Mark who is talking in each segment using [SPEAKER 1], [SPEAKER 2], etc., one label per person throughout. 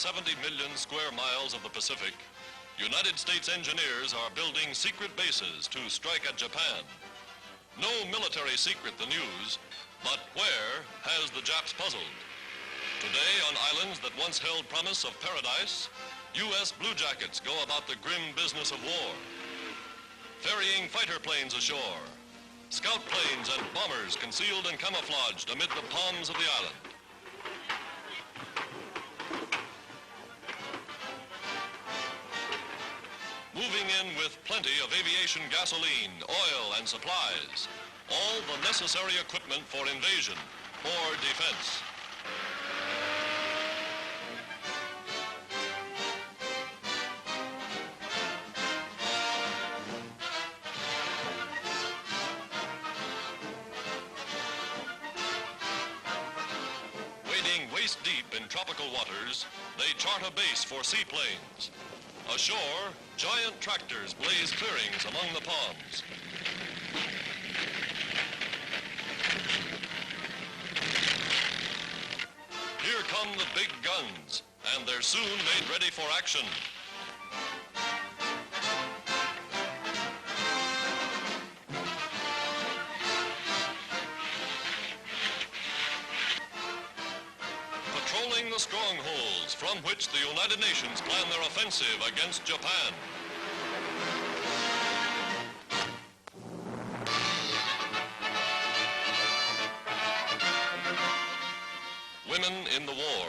[SPEAKER 1] 70 million square miles of the Pacific, United States engineers are building secret bases to strike at Japan. No military secret the news, but where has the Japs puzzled? Today, on islands that once held promise of paradise, U.S. Blue Jackets go about the grim business of war. Ferrying fighter planes ashore, scout planes and bombers concealed and camouflaged amid the palms of the island. Moving in with plenty of aviation gasoline, oil, and supplies. All the necessary equipment for invasion or defense. Wading waist deep in tropical waters, they chart a base for seaplanes. Ashore, giant tractors blaze clearings among the palms. Here come the big guns, and they're soon made ready for action. Patrolling the strongholds from which the United Nations plan their offensive against Japan. Women in the war.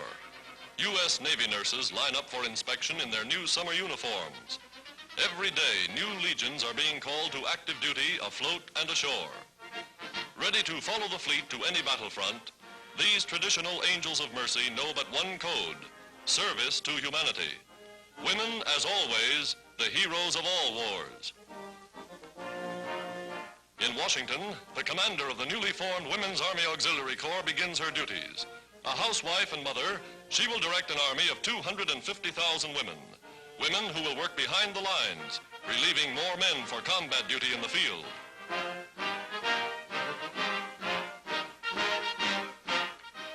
[SPEAKER 1] U.S. Navy nurses line up for inspection in their new summer uniforms. Every day, new legions are being called to active duty afloat and ashore. Ready to follow the fleet to any battlefront, these traditional angels of mercy know but one code: service to humanity. Women, as always, the heroes of all wars. In Washington, the commander of the newly formed Women's Army Auxiliary Corps begins her duties. A housewife and mother, she will direct an army of 250,000 women. Women who will work behind the lines, relieving more men for combat duty in the field.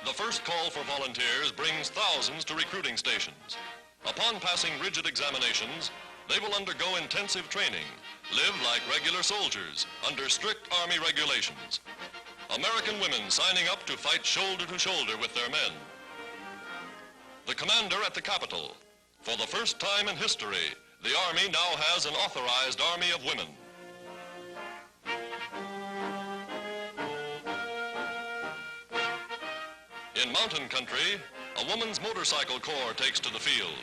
[SPEAKER 1] The first call for volunteers brings thousands to recruiting stations. Upon passing rigid examinations, they will undergo intensive training, live like regular soldiers under strict Army regulations. American women signing up to fight shoulder to shoulder with their men. The commander at the Capitol. For the first time in history, the Army now has an authorized army of women. In mountain country, a woman's motorcycle corps takes to the field.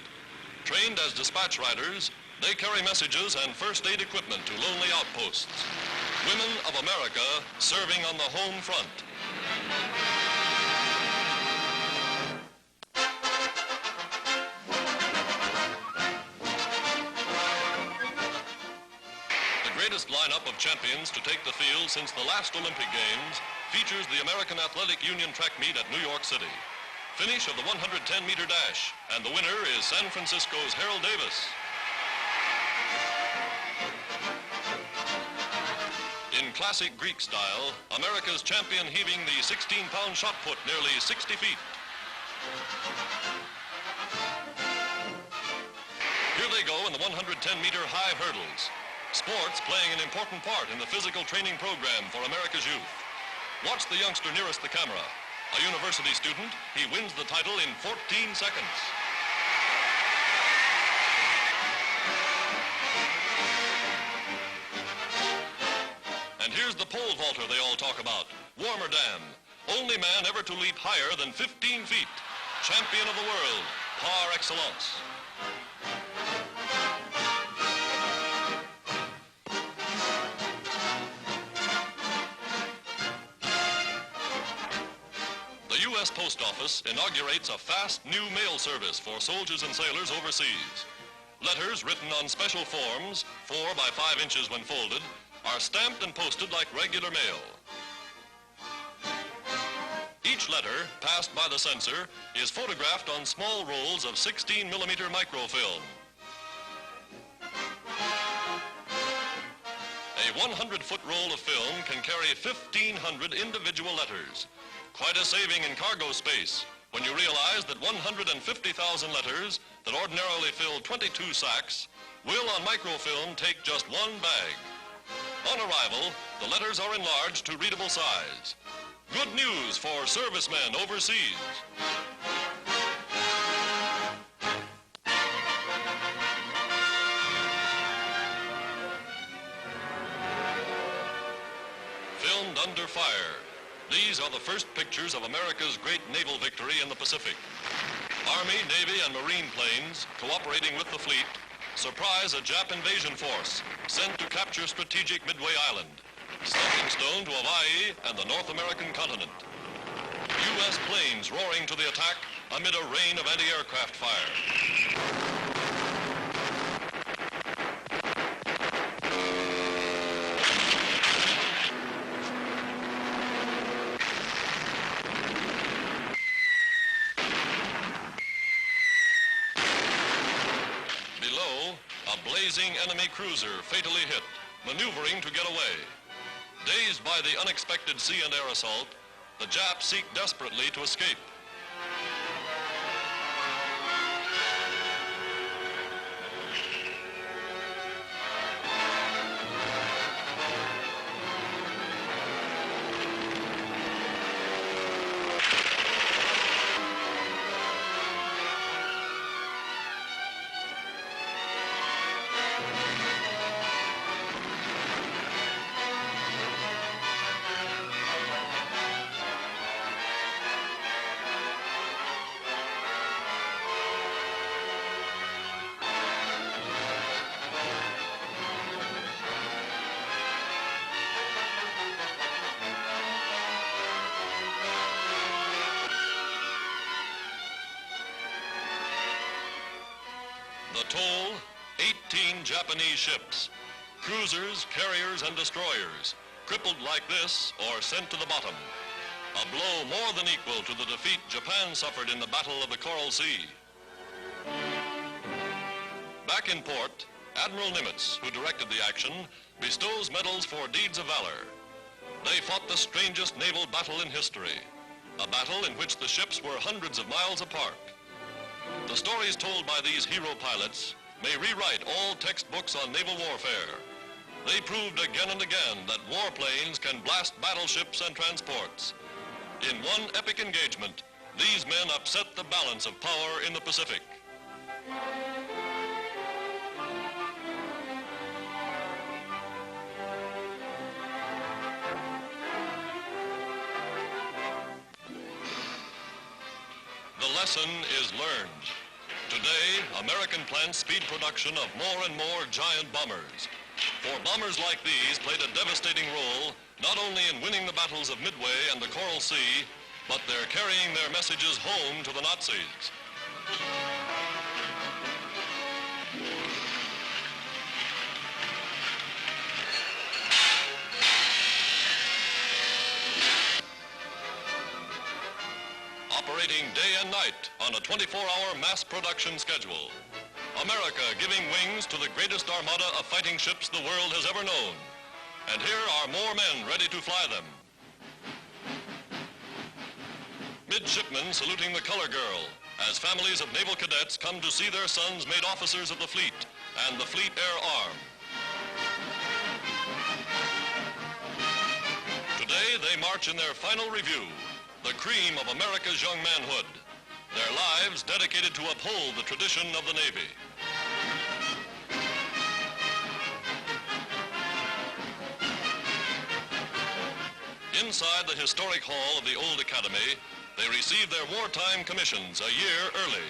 [SPEAKER 1] Trained as dispatch riders, they carry messages and first aid equipment to lonely outposts. Women of America serving on the home front. The greatest lineup of champions to take the field since the last Olympic Games features the American Athletic Union track meet at New York City. Finish of the 110-meter dash, and the winner is San Francisco's Harold Davis. In classic Greek style, America's champion heaving the 16-pound shot put nearly 60 feet. Here they go in the 110-meter high hurdles. Sports playing an important part in the physical training program for America's youth. Watch the youngster nearest the camera. A university student, he wins the title in 14 seconds. And here's the pole vaulter they all talk about, Warmerdam. Only man ever to leap higher than 15 feet. Champion of the world, par excellence. The U.S. Post Office inaugurates a fast new mail service for soldiers and sailors overseas. Letters written on special forms, 4 by 5 inches when folded, are stamped and posted like regular mail. Each letter, passed by the censor, is photographed on small rolls of 16-millimeter microfilm. A 100-foot roll of film can carry 1,500 individual letters. Quite a saving in cargo space, when you realize that 150,000 letters that ordinarily fill 22 sacks will on microfilm take just one bag. On arrival, the letters are enlarged to readable size. Good news for servicemen overseas. Filmed under fire. These are the first pictures of America's great naval victory in the Pacific. Army, Navy, and Marine planes, cooperating with the fleet, surprise a Jap invasion force sent to capture strategic Midway Island, stepping stone to Hawaii and the North American continent. U.S. planes roaring to the attack amid a rain of anti-aircraft fire. A blazing enemy cruiser fatally hit, maneuvering to get away. Dazed by the unexpected sea and air assault, the Japs seek desperately to escape. The toll, 18 Japanese ships, cruisers, carriers, and destroyers, crippled like this or sent to the bottom. A blow more than equal to the defeat Japan suffered in the Battle of the Coral Sea. Back in port, Admiral Nimitz, who directed the action, bestows medals for deeds of valor. They fought the strangest naval battle in history, a battle in which the ships were hundreds of miles apart. The stories told by these hero pilots may rewrite all textbooks on naval warfare. They proved again and again that warplanes can blast battleships and transports. In one epic engagement, these men upset the balance of power in the Pacific. The lesson is learned. Today, American plants speed production of more and more giant bombers. For bombers like these played a devastating role, not only in winning the battles of Midway and the Coral Sea, but they're carrying their messages home to the Nazis. Operating day and night on a 24-hour mass production schedule. America giving wings to the greatest armada of fighting ships the world has ever known. And here are more men ready to fly them. Midshipmen saluting the color girl as families of naval cadets come to see their sons made officers of the fleet and the Fleet Air Arm. Today they march in their final review, the cream of America's young manhood, their lives dedicated to uphold the tradition of the Navy. Inside the historic hall of the old academy, they received their wartime commissions a year early.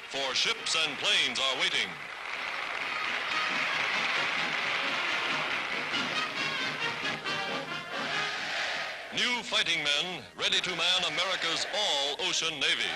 [SPEAKER 1] For ships and planes are waiting. New fighting men ready to man America's all-ocean Navy.